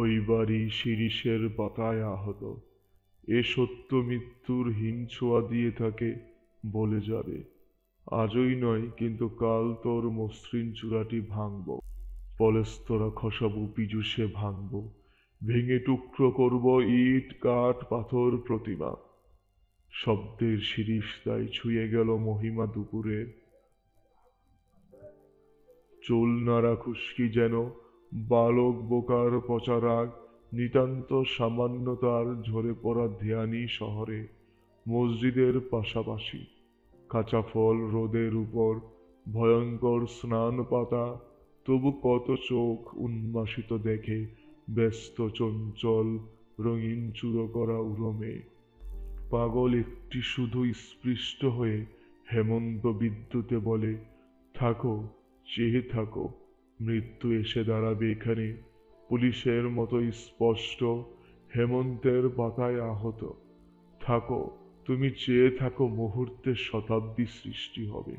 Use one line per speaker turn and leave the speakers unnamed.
ওই বাড়ি শিরীষের পাতায় আহত। এ সত্য মৃত্যুর হিংছোয়া দিয়ে থাকে বলে যাবে। আজই নয়, কিন্তু কাল তোর মসৃণ চূড়াটি ভাঙব, পলেস্তরা খসাবো পীযুষে ভাঙব, ভেঙে টুকরো করব ইট কাঠ পাথর প্রতিমা। শব্দের শিরীষ তাই ছুঁয়ে গেল মহিমা দুপুরের। চুল নাড়া খুশকি যেন বালক বোকার পচা রাগ, নিতান্ত সামান্যতার ঝরে পড়া ধ্যানী শহরে। মসজিদের পাশাপাশি কাঁচা ফল রোদের উপর ভয়ঙ্কর স্নান পাতা, তবু কত চোখ উন্মাসিত দেখে ব্যস্ত চঞ্চল রঙিন চূড়ো করা উরমে। পাগল একটি শুধু স্পৃষ্ট হয়ে হেমন্ত বিদ্যুতে বলে, থাকো, চেয়ে থাকো, মৃত্যু এসে দাঁড়াবে এখানে, পুলিশের মতো স্পষ্ট, হেমন্তের পাতায় আহত। থাকো, তুমি চেয়ে থাকো, মুহূর্তে শতাব্দী সৃষ্টি হবে।